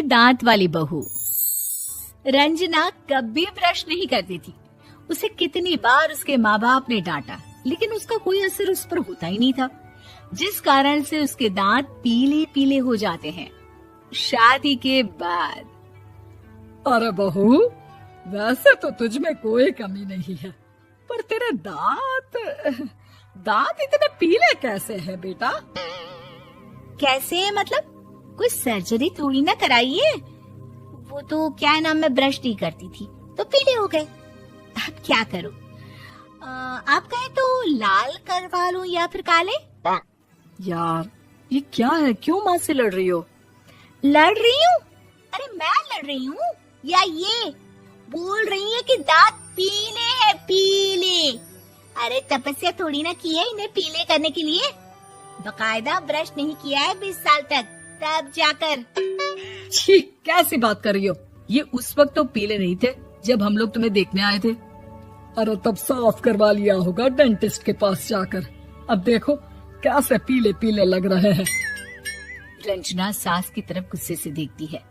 पीले दांत वाली बहू। रंजना कभी ब्रश नहीं करती थी। उसे कितनी बार उसके माँ बाप ने डांटा, लेकिन उसका कोई असर उस पर होता ही नहीं था, जिस कारण से उसके दांत पीले पीले हो जाते हैं। शादी के बाद। अरे बहू, वैसे तो तुझ में कोई कमी नहीं है, पर तेरे दांत इतने पीले कैसे हैं बेटा? कैसे मतलब? कोई सर्जरी थोड़ी ना कराई है। वो तो क्या नाम, मैं ब्रश नहीं करती थी तो पीले हो गए। अब क्या करूं? आप कहे तो लाल करवा लूं या फिर काले? यार ये क्या है, क्यों माँ से लड़ रही हो? लड़ रही हूँ? अरे मैं लड़ रही हूँ या ये बोल रही है कि दांत पीले हैं, पीले। अरे तपस्या थोड़ी ना की है इन्हें पीले करने के लिए। बकायदा ब्रश नहीं किया है 20 साल तक, तब जाकर। छी, कैसी बात कर रही हो? ये उस वक्त तो पीले नहीं थे जब हम लोग तुम्हें देखने आए थे। अरे तब साफ करवा लिया होगा डेंटिस्ट के पास जाकर। अब देखो कैसे पीले पीले लग रहे हैं। रंजना सास की तरफ गुस्से से देखती है।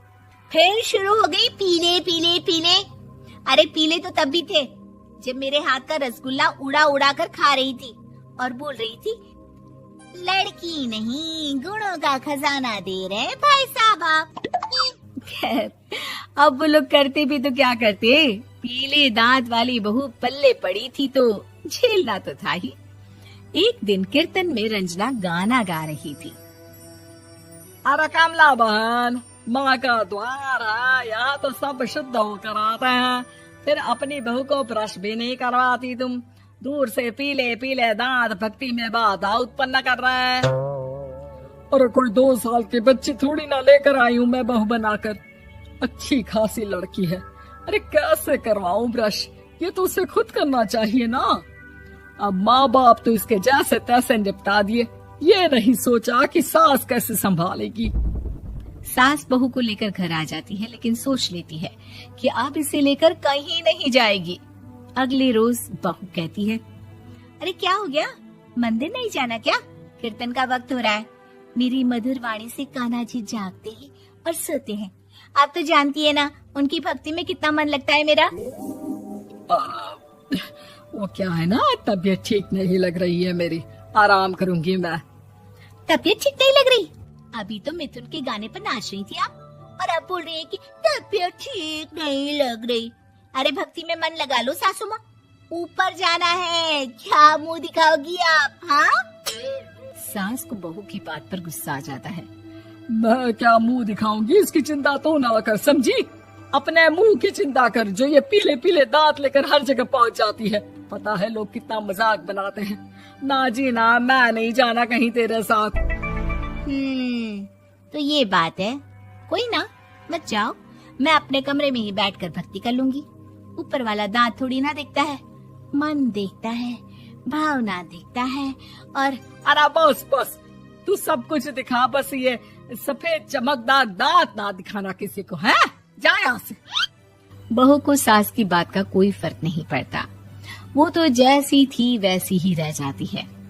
फिर शुरू हो गई पीले पीले पीले। अरे पीले तो तब भी थे जब मेरे हाथ का रसगुल्ला उड़ा उड़ा कर खा रही थी और बोल रही थी, लड़की नहीं गुणों का खजाना दे रहे भाई साहब आप। खैर, अब वो लोग करते भी तो क्या करते, पीले दांत वाली बहू पल्ले पड़ी थी तो झेलना तो था ही। एक दिन कीर्तन में रंजना गाना गा रही थी। अरे कमला बहन, माँ का द्वार है, यहाँ तो सब शुद्ध होकर आते हैं, फिर अपनी बहू को ब्रश भी नहीं करवाती तुम। दूर से पीले पीले दांत भक्ति में बाधा उत्पन्न कर रहे हैं। अरे कोई 2 साल के बच्चे थोड़ी ना लेकर आई हूँ मैं बहू बनाकर। अच्छी खासी लड़की है, अरे कैसे करवाऊं ब्रश? ये तो उसे खुद करना चाहिए ना। अब माँ बाप तो इसके जैसे तैसे निपटा दिए, ये नहीं सोचा कि सास कैसे संभालेगी। सास बहू को लेकर घर आ जाती है, लेकिन सोच लेती है कि अब इसे लेकर कहीं नहीं जाएगी। अगले रोज बहू कहती है, अरे क्या हो गया, मंदिर नहीं जाना क्या? कीर्तन का वक्त हो रहा है। मेरी मधुर वाणी से कान्हा जी जागते हैं और सोते हैं। आप तो जानती है ना उनकी भक्ति में कितना मन लगता है मेरा। वो क्या है ना, तबीयत ठीक नहीं लग रही है मेरी, आराम करूंगी मैं। तबीयत ठीक नहीं लग रही? अभी तो मिथुन के गाने पर नाच रही थी आप, और अब बोल रही है कि तबीयत ठीक नहीं लग रही। अरे भक्ति में मन लगा लो सासू माँ, ऊपर जाना है, क्या मुंह दिखाओगी आप? हाँ? सास को बहू की बात पर गुस्सा आ जाता है। मैं क्या मुंह दिखाऊंगी, इसकी चिंता तो ना कर, समझी? अपने मुंह की चिंता कर, जो ये पीले पीले दांत लेकर हर जगह पहुंच जाती है। पता है लोग कितना मजाक बनाते हैं। ना जी ना, मैं नहीं जाना कहीं तेरे साथ। तो ये बात है। कोई ना, मत जाओ, मैं अपने कमरे में ही बैठकर भक्ति कर लूंगी। ऊपर वाला दांत थोड़ी ना देखता है, मन देखता है, भावना देखता है। और अरे बस बस, तू सब कुछ दिखा, बस ये सफेद चमकदार दांत ना दिखाना किसी को, है? जा यहाँ से। बहू को सास की बात का कोई फर्क नहीं पड़ता, वो तो जैसी थी वैसी ही रह जाती है।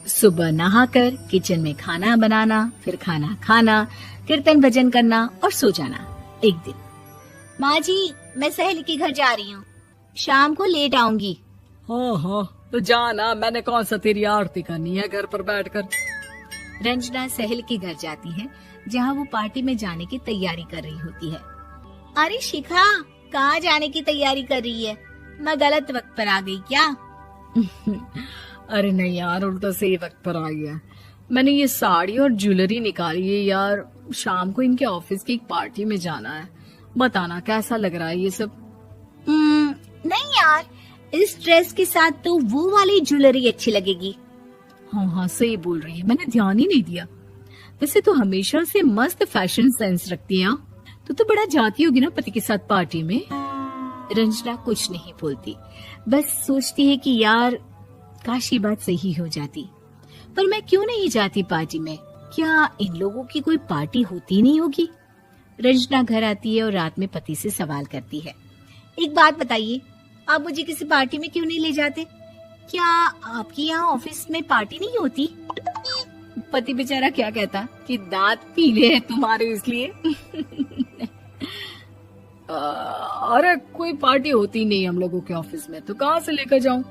सुबह नहाकर किचन में खाना बनाना, फिर खाना खाना, कीर्तन भजन करना और सो जाना। एक दिन, माँ जी मैं सहेली के घर जा रही हूँ, शाम को लेट आऊंगी। हाँ, तो जाना, मैंने कौन सा तेरी आरती करनी है घर पर बैठकर। रंजना सहेली के घर जाती है, जहाँ वो पार्टी में जाने की तैयारी कर रही होती है। अरे शिखा, कहाँ जाने की तैयारी कर रही है? मैं गलत वक्त पर आ गई क्या? अरे नहीं यार, उल्टा सही वक्त पर आई है। मैंने ये साड़ी और ज्वेलरी निकाली है यार, शाम को इनके ऑफिस की एक पार्टी में जाना है। बताना कैसा लग रहा है ये सब? नहीं यार, इस ड्रेस के साथ तो वो वाली ज्वेलरी अच्छी लगेगी। हाँ, सही बोल रही है, मैंने ध्यान ही नहीं दिया। वैसे तो हमेशा से मस्त फैशन सेंस रखती है। तो बड़ा जाती होगी ना पति के साथ पार्टी में। रंजना कुछ नहीं बोलती, बस सोचती है कि यार काश ये बात सही हो जाती, पर मैं क्यों नहीं जाती पार्टी में? क्या इन लोगों की कोई पार्टी होती नहीं होगी? रंजना घर आती है और रात में पति से सवाल करती है, एक बात बताइए, आप मुझे किसी पार्टी में क्यों नहीं ले जाते? क्या आपके यहाँ ऑफिस में पार्टी नहीं होती? पति बेचारा क्या कहता कि दांत पीले हैं तुम्हारे इसलिए। अरे कोई पार्टी होती नहीं हम लोगों के ऑफिस में, तो कहाँ से लेकर जाऊं?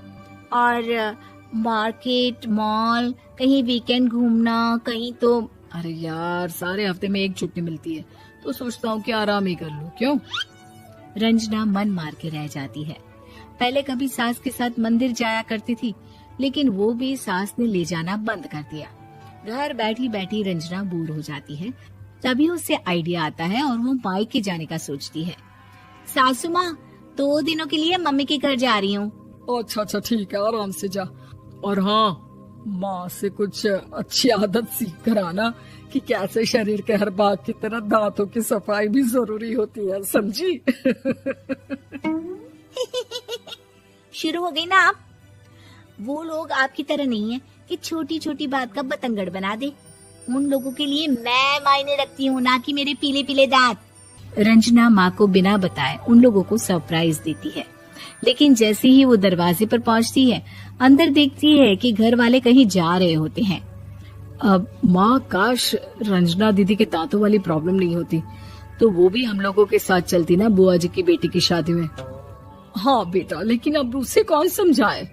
और मार्केट, मॉल, कहीं वीकेंड घूमना, कहीं तो। अरे यार, सारे हफ्ते में एक छुट्टी मिलती है, तो सोचता हूँ कि आराम ही कर लूं। क्यों? रंजना मन मार के रह जाती है। पहले कभी सास के साथ मंदिर जाया करती थी, लेकिन वो भी सास ने ले जाना बंद कर दिया। घर बैठी बैठी रंजना बोर हो जाती है। तभी उसे आइडिया आता है और वो मायके जाने का सोचती है। सासू माँ, 2 दिनों के लिए मम्मी के घर जा रही हूँ। अच्छा अच्छा, ठीक है, आराम से जा। और हाँ, माँ से कुछ अच्छी आदत सीख कर आना कि कैसे शरीर के हर भाग की तरह दांतों की सफाई भी जरूरी होती है, समझी? शुरू हो गई ना आप। वो लोग आपकी तरह नहीं है कि छोटी छोटी बात का बतंगड़ बना दे। उन लोगों के लिए मैं मायने रखती हूँ, ना कि मेरे पीले पीले दांत। रंजना माँ को बिना बताए उन लोगों को सरप्राइज देती है, लेकिन जैसे ही वो दरवाजे पर पहुँचती है, अंदर देखती है कि घर वाले कहीं जा रहे होते हैं। अब माँ, काश रंजना दीदी के दांतों वाली प्रॉब्लम नहीं होती, तो वो भी हम लोगों के साथ चलती ना बुआ जी की बेटी की शादी में। हाँ बेटा, लेकिन अब उसे कौन समझाए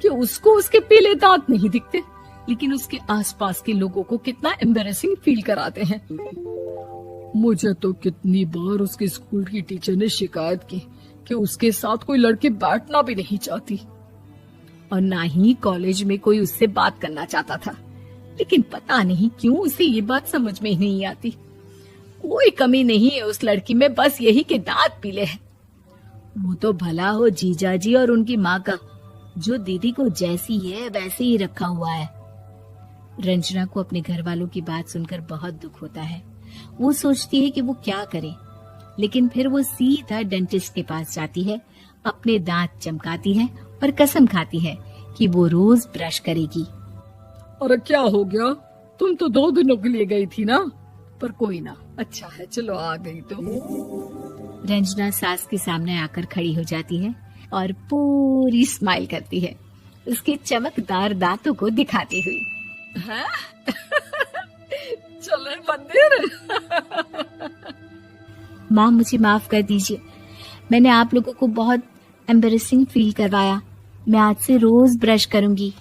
कि उसको उसके पीले दांत नहीं दिखते, लेकिन उसके आसपास के लोगों को कितना एम्बैरेसिंग फील कराते हैं। मुझे तो कितनी बार उसके स्कूल की टीचर ने शिकायत की कि उसके साथ कोई लड़की बैठना भी नहीं चाहती, और ना ही कॉलेज में कोई उससे बात करना चाहता था। लेकिन पता नहीं क्यों उसे ये बात समझ में ही नहीं आती। कोई कमी नहीं है उस लड़की में, बस यही कि दांत पीले हैं। वो तो भला हो जीजा जी और उनकी माँ का, जो दीदी को जैसी है वैसे ही रखा हुआ है। रंजना को अपने घर वालों की बात सुनकर बहुत दुख होता है। वो सोचती है कि वो क्या करे, लेकिन फिर वो सीधा डेंटिस्ट के पास जाती है, अपने दांत चमकाती है और कसम खाती है कि वो रोज ब्रश करेगी। अरे क्या हो गया? तुम तो 2 दिनों के लिए गई थी ना, पर कोई ना, अच्छा है, चलो आ गई तो। रंजना सास के सामने आकर खड़ी हो जाती है और पूरी स्माइल करती है, उसके चमकदार दांतों को दिखाती हुई। है? चले मंदिर। माँ, मुझे माफ कर दीजिए, मैंने आप लोगों को बहुत एम्बैरेसिंग फील करवाया। मैं आज से रोज ब्रश करूंगी।